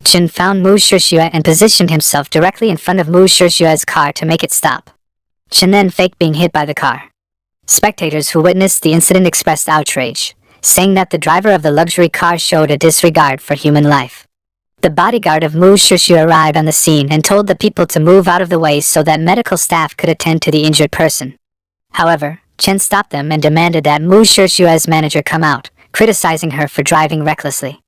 Chen found Mu Shixue and positioned himself directly in front of Mu Shixue's car to make it stop. Chen then faked being hit by the car. Spectators who witnessed the incident expressed outrage, saying that the driver of the luxury car showed a disregard for human life. The bodyguard of Mu Shixue arrived on the scene and told the people to move out of the way so that medical staff could attend to the injured person. However, Chen stopped them and demanded that Mu Shixue's manager come out, criticizing her for driving recklessly.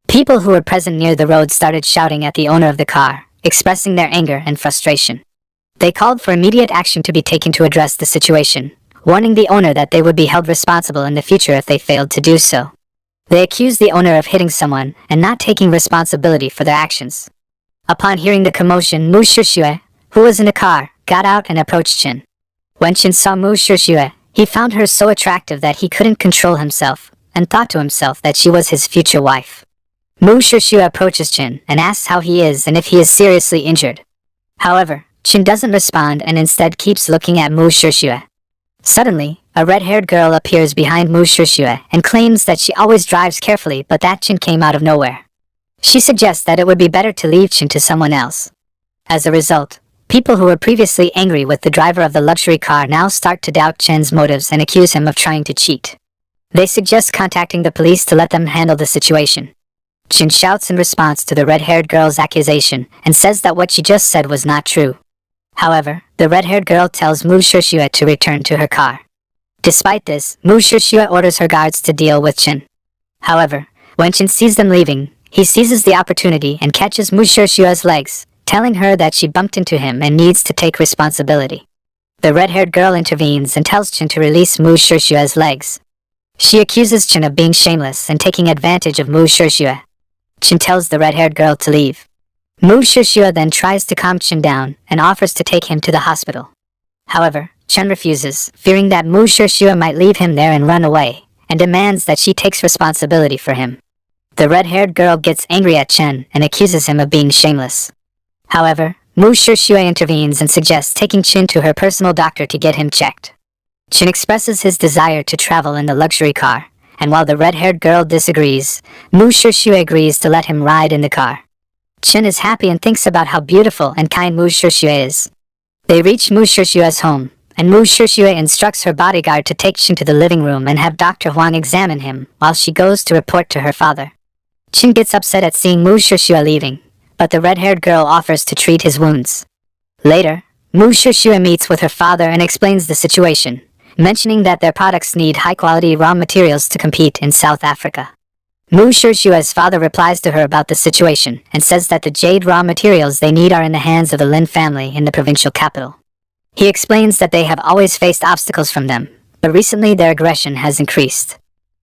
People who were present near the road started shouting at the owner of the car, expressing their anger and frustration. They called for immediate action to be taken to address the situation, warning the owner that they would be held responsible in the future if they failed to do so. They accused the owner of hitting someone and not taking responsibility for their actions. Upon hearing the commotion, Mu Shixue, who was in the car, got out and approached Chen. When Chen saw Mu Shixue, he found her so attractive that he couldn't control himself, and thought to himself that she was his future wife. Mu Shixue approaches Chen and asks how he is and if he is seriously injured. However, Chen doesn't respond and instead keeps looking at Mu Shixue. Suddenly, a red-haired girl appears behind Mu Shixue and claims that she always drives carefully but that Chen came out of nowhere. She suggests that it would be better to leave Chen to someone else. As a result, people who were previously angry with the driver of the luxury car now start to doubt Chen's motives and accuse him of trying to cheat. They suggest contacting the police to let them handle the situation. Chen shouts in response to the red-haired girl's accusation and says that what she just said was not true. However, the red-haired girl tells Mu Shixue to return to her car. Despite this, Mu Shixue orders her guards to deal with Chen. However, when Chen sees them leaving, he seizes the opportunity and catches Mu Shixue's legs, telling her that she bumped into him and needs to take responsibility. The red-haired girl intervenes and tells Chen to release Mu Shixue's legs. She accuses Chen of being shameless and taking advantage of Mu Shixue. Chen tells the red-haired girl to leave. Mu Shixue then tries to calm Chen down and offers to take him to the hospital. However, Chen refuses, fearing that Mu Shixue might leave him there and run away, and demands that she takes responsibility for him. The red-haired girl gets angry at Chen and accuses him of being shameless. However, Mu Shixue intervenes and suggests taking Chen to her personal doctor to get him checked. Chen expresses his desire to travel in the luxury car, and while the red-haired girl disagrees, Mu Shixue agrees to let him ride in the car. Chen is happy and thinks about how beautiful and kind Mu Shixue is. They reach Mu Shixue's home, and Mu Shixue instructs her bodyguard to take Chen to the living room and have Dr. Huang examine him while she goes to report to her father. Chen gets upset at seeing Mu Shixue leaving, but the red-haired girl offers to treat his wounds. Later, Mu Shixue meets with her father and explains the situation, mentioning that their products need high-quality raw materials to compete in South Africa. Mu Shixue's father replies to her about the situation and says that the jade raw materials they need are in the hands of the Lin family in the provincial capital. He explains that they have always faced obstacles from them, but recently their aggression has increased.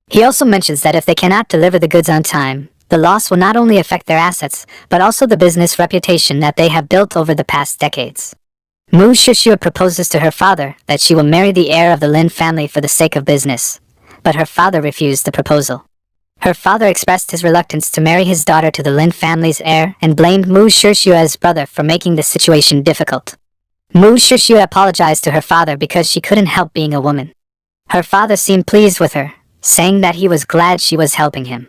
He also mentions that if they cannot deliver the goods on time, the loss will not only affect their assets, but also the business reputation that they have built over the past decades. Mu Shixue proposes to her father that she will marry the heir of the Lin family for the sake of business, but her father refused the proposal. Her father expressed his reluctance to marry his daughter to the Lin family's heir and blamed Mu Shixue's brother for making the situation difficult. Mu Shixue apologized to her father because she couldn't help being a woman. Her father seemed pleased with her, saying that he was glad she was helping him.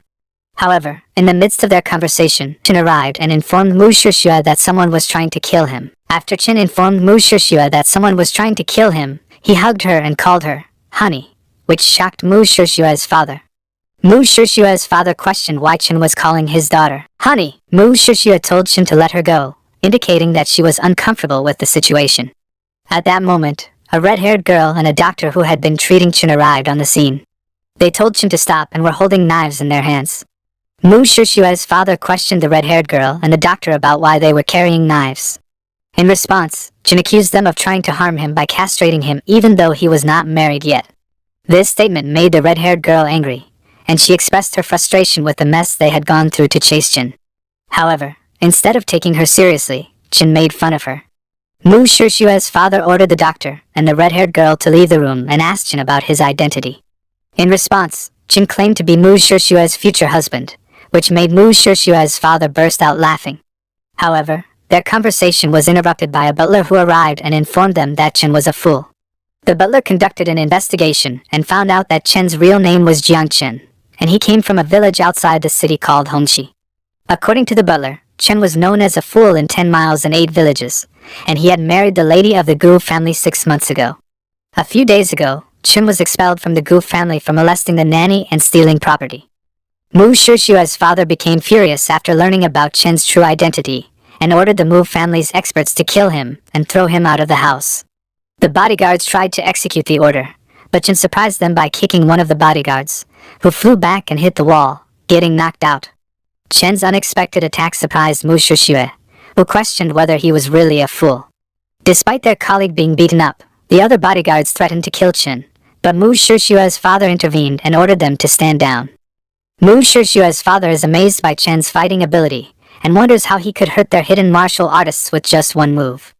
However, in the midst of their conversation, Chen arrived and informed Mu Shixue that someone was trying to kill him. After Chen informed Mu Shixue that someone was trying to kill him, he hugged her and called her honey, which shocked Mu Shixue's father. Mu Shixue's father questioned why Chen was calling his daughter honey. Mu Shixue told Chen to let her go, indicating that she was uncomfortable with the situation. At that moment, a red-haired girl and a doctor who had been treating Chen arrived on the scene. They told Chen to stop and were holding knives in their hands. Mu Shixue's father questioned the red-haired girl and the doctor about why they were carrying knives. In response, Chen accused them of trying to harm him by castrating him even though he was not married yet. This statement made the red-haired girl angry, and she expressed her frustration with the mess they had gone through to chase Chen. However, instead of taking her seriously, Chen made fun of her. Mu Shixue's father ordered the doctor and the red-haired girl to leave the room and asked Chen about his identity. In response, Chen claimed to be Mu Shixue's future husband, which made Mu Shixue's father burst out laughing. However, their conversation was interrupted by a butler who arrived and informed them that Chen was a fool. The butler conducted an investigation and found out that Chen's real name was Jiang Chen, and he came from a village outside the city called Hongxi. According to the butler, Chen was known as a fool in 10 miles and 8 villages, and he had married the lady of the Gu family 6 months ago. A few days ago, Chen was expelled from the Gu family for molesting the nanny and stealing property. Mu Shixue's father became furious after learning about Chen's true identity, and ordered the Mu family's experts to kill him and throw him out of the house. The bodyguards tried to execute the order, but Chen surprised them by kicking one of the bodyguards, who flew back and hit the wall, getting knocked out. Chen's unexpected attack surprised Mu Shixue, who questioned whether he was really a fool. Despite their colleague being beaten up, the other bodyguards threatened to kill Chen, but Mu Shixue's father intervened and ordered them to stand down. Mu Shixue's father is amazed by Chen's fighting ability, and wonders how he could hurt their hidden martial artists with just one move.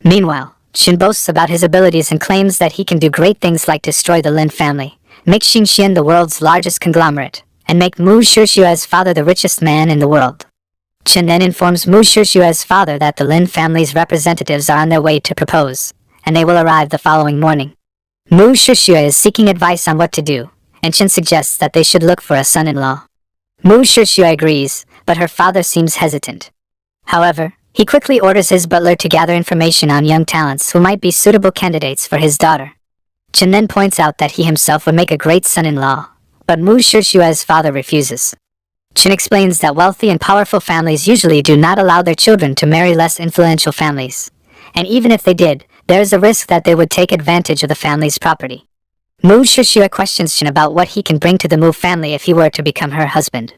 Meanwhile, Chen boasts about his abilities and claims that he can do great things like destroy the Lin family, make Xinxian the world's largest conglomerate, and make Mu Shixue's father the richest man in the world. Chen then informs Mu Shixue's father that the Lin family's representatives are on their way to propose, and they will arrive the following morning. Mu Shixue is seeking advice on what to do, and Chen suggests that they should look for a son-in-law. Mu Shixue agrees, but her father seems hesitant. However, he quickly orders his butler to gather information on young talents who might be suitable candidates for his daughter. Chen then points out that he himself would make a great son-in-law, but Mu Shixue's father refuses. Chen explains that wealthy and powerful families usually do not allow their children to marry less influential families, and even if they did, there is a risk that they would take advantage of the family's property. Mu Shixue questions Chen about what he can bring to the Mu family if he were to become her husband.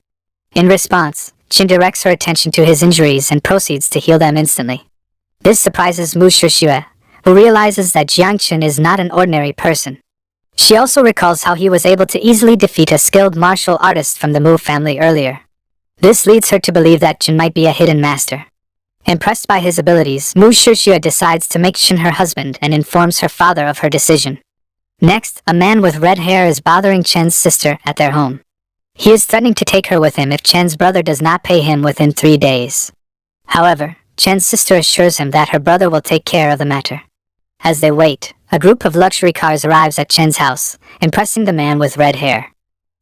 In response, Chen directs her attention to his injuries and proceeds to heal them instantly. This surprises Mu Shixue, who realizes that Jiang Chen is not an ordinary person. She also recalls how he was able to easily defeat a skilled martial artist from the Mu family earlier. This leads her to believe that Chen might be a hidden master. Impressed by his abilities, Mu Shixue decides to make Chen her husband and informs her father of her decision. Next, a man with red hair is bothering Chen's sister at their home. He is threatening to take her with him if Chen's brother does not pay him within 3 days. However, Chen's sister assures him that her brother will take care of the matter. As they wait, a group of luxury cars arrives at Chen's house, impressing the man with red hair.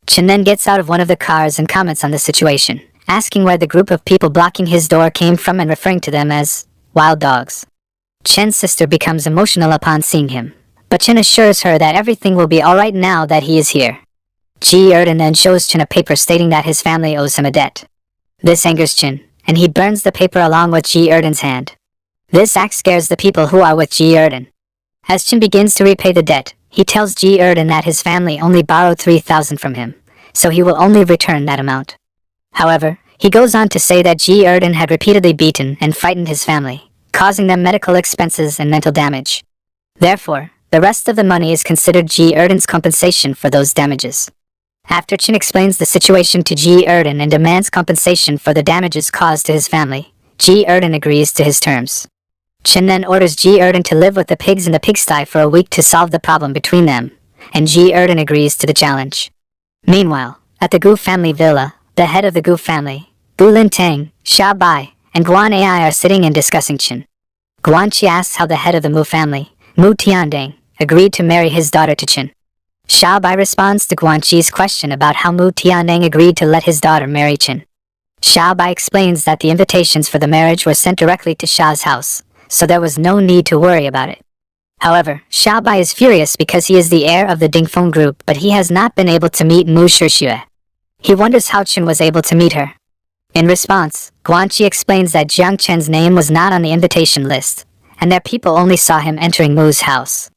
Chen then gets out of one of the cars and comments on the situation, asking where the group of people blocking his door came from and referring to them as wild dogs. Chen's sister becomes emotional upon seeing him, but Chen assures her that everything will be alright now that he is here. Ji Erden then shows Chen a paper stating that his family owes him a debt. This angers Chen, and he burns the paper along with Ji Erden's hand. This act scares the people who are with Ji Erden. As Chen begins to repay the debt, he tells Ji Erden that his family only borrowed 3,000 from him, so he will only return that amount. However, he goes on to say that Ji Erden had repeatedly beaten and frightened his family, causing them medical expenses and mental damage. Therefore, the rest of the money is considered Ji Erden's compensation for those damages. After Chen explains the situation to Ji Erden and demands compensation for the damages caused to his family, Ji Erden agrees to his terms. Chen then orders Ji Erden to live with the pigs in the pigsty for a week to solve the problem between them, and Ji Erden agrees to the challenge. Meanwhile, at the Gu family villa, the head of the Gu family, Gu Lintang, Xia Bai, and Guan Ai are sitting and discussing Chen. Guan Qi asks how the head of the Mu family, Mu Tiandang, agreed to marry his daughter to Chen. Xia Bai responds to Guan Qi's question about how Mu Tiandang agreed to let his daughter marry Chen. Xia Bai explains that the invitations for the marriage were sent directly to Xia's house, so there was no need to worry about it. However, Xia Bai is furious because he is the heir of the Dingfeng group, but he has not been able to meet Mu Shixue. He wonders how Chen was able to meet her. In response, Guan Qi explains that Jiang Chen's name was not on the invitation list, and their people only saw him entering Mu's house.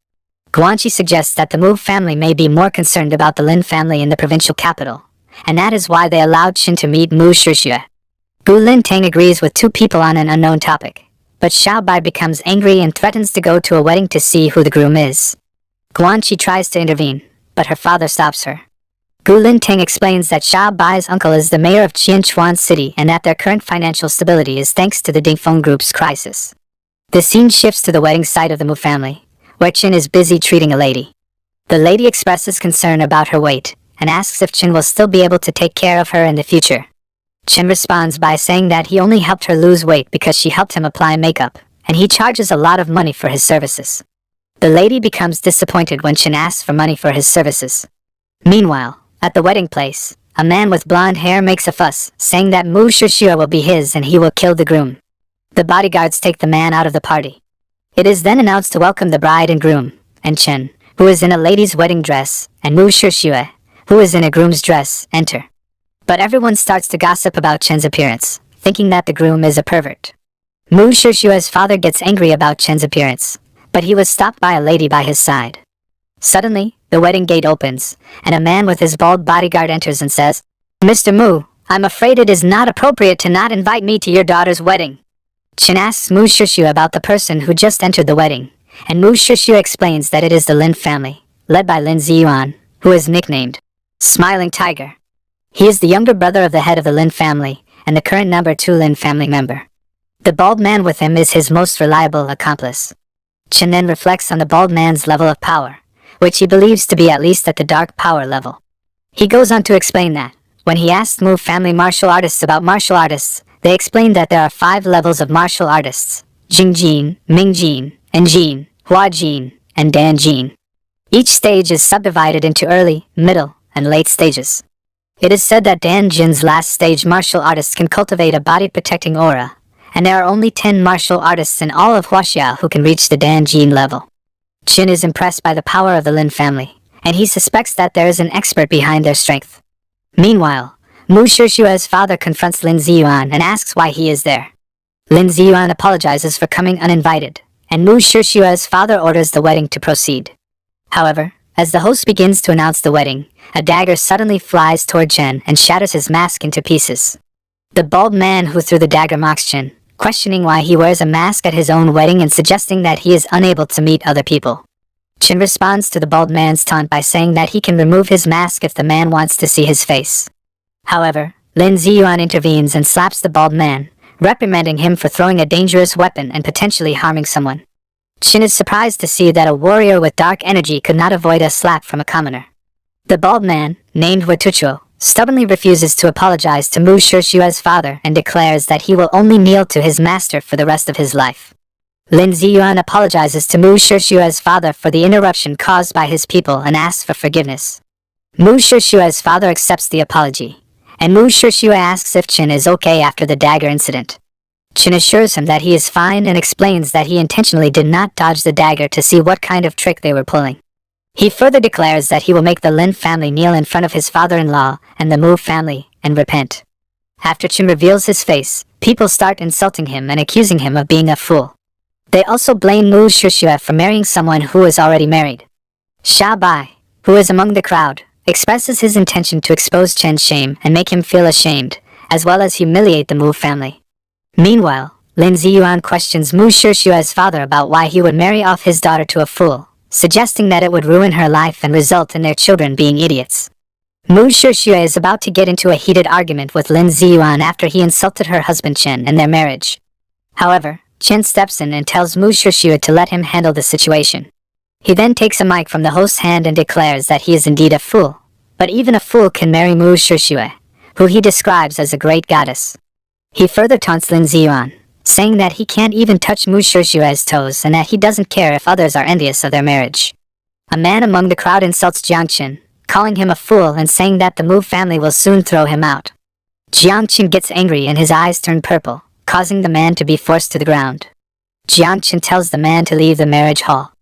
Guan Qi suggests that the Mu family may be more concerned about the Lin family in the provincial capital, and that is why they allowed Chen to meet Mu Shixue. Gu Lintang agrees with 2 people on an unknown topic, but Xiao Bai becomes angry and threatens to go to a wedding to see who the groom is. Guan Qi tries to intervene, but her father stops her. Gu Lintang explains that Xiao Bai's uncle is the mayor of Qianchuan City and that their current financial stability is thanks to the Dingfeng group's crisis. The scene shifts to the wedding site of the Mu family, where Chen is busy treating a lady. The lady expresses concern about her weight, and asks if Chen will still be able to take care of her in the future. Chen responds by saying that he only helped her lose weight because she helped him apply makeup, and he charges a lot of money for his services. The lady becomes disappointed when Chen asks for money for his services. Meanwhile, at the wedding place, a man with blonde hair makes a fuss, saying that Mu Shishua will be his and he will kill the groom. The bodyguards take the man out of the party. It is then announced to welcome the bride and groom, and Chen, who is in a lady's wedding dress, and Mu Shishua, who is in a groom's dress, enter. But everyone starts to gossip about Chen's appearance, thinking that the groom is a pervert. Mu Shishua's father gets angry about Chen's appearance, but he was stopped by a lady by his side. Suddenly, the wedding gate opens, and a man with his bald bodyguard enters and says, "Mr. Mu, I'm afraid it is not appropriate to not invite me to your daughter's wedding." Chen asks Mu Shishua about the person who just entered the wedding, and Mu Shishua explains that it is the Lin family, led by Lin Ziyuan, who is nicknamed Smiling Tiger. He is the younger brother of the head of the Lin family, and the current number 2 Lin family member. The bald man with him is his most reliable accomplice. Chen then reflects on the bald man's level of power, which he believes to be at least at the dark power level. He goes on to explain that, when he asked Mu family martial artists about martial artists, they explained that there are 5 levels of martial artists: Jing Jin, Ming Jin, and Jin, Hua Jin, and Dan Jin. Each stage is subdivided into early, middle, and late stages. It is said that Dan Jin's last stage martial artists can cultivate a body-protecting aura, and there are only 10 martial artists in all of Huaxia who can reach the Dan Jin level. Qin is impressed by the power of the Lin family, and he suspects that there is an expert behind their strength. Meanwhile, Mu Shishua's father confronts Lin Ziyuan and asks why he is there. Lin Ziyuan apologizes for coming uninvited, and Mu Shishua's father orders the wedding to proceed. However, as the host begins to announce the wedding, a dagger suddenly flies toward Chen and shatters his mask into pieces. The bald man who threw the dagger mocks Chen, questioning why he wears a mask at his own wedding and suggesting that he is unable to meet other people. Chen responds to the bald man's taunt by saying that he can remove his mask if the man wants to see his face. However, Lin Ziyuan intervenes and slaps the bald man, reprimanding him for throwing a dangerous weapon and potentially harming someone. Chen is surprised to see that a warrior with dark energy could not avoid a slap from a commoner. The bald man, named Watuchuo, stubbornly refuses to apologize to Mu Shishua's father and declares that he will only kneel to his master for the rest of his life. Lin Ziyuan apologizes to Mu Shishua's father for the interruption caused by his people and asks for forgiveness. Mu Shishua's father accepts the apology, and Mu Shishua asks if Chen is okay after the dagger incident. Chen assures him that he is fine and explains that he intentionally did not dodge the dagger to see what kind of trick they were pulling. He further declares that he will make the Lin family kneel in front of his father-in-law and the Mu family and repent. After Chen reveals his face, people start insulting him and accusing him of being a fool. They also blame Mu Shishua for marrying someone who is already married. Xia Bai, who is among the crowd, expresses his intention to expose Chen's shame and make him feel ashamed, as well as humiliate the Mu family. Meanwhile, Lin Ziyuan questions Mu Shishua's father about why he would marry off his daughter to a fool, suggesting that it would ruin her life and result in their children being idiots. Mu Shishua is about to get into a heated argument with Lin Ziyuan after he insulted her husband Chen and their marriage. However, Chen steps in and tells Mu Shishua to let him handle the situation. He then takes a mic from the host's hand and declares that he is indeed a fool, but even a fool can marry Mu Shishua, who he describes as a great goddess. He further taunts Lin Ziyuan, saying that he can't even touch Mu Shishua's toes and that he doesn't care if others are envious of their marriage. A man among the crowd insults Jiang Qin, calling him a fool and saying that the Mu family will soon throw him out. Jiang Qin gets angry and his eyes turn purple, causing the man to be forced to the ground. Jiang Qin tells the man to leave the marriage hall.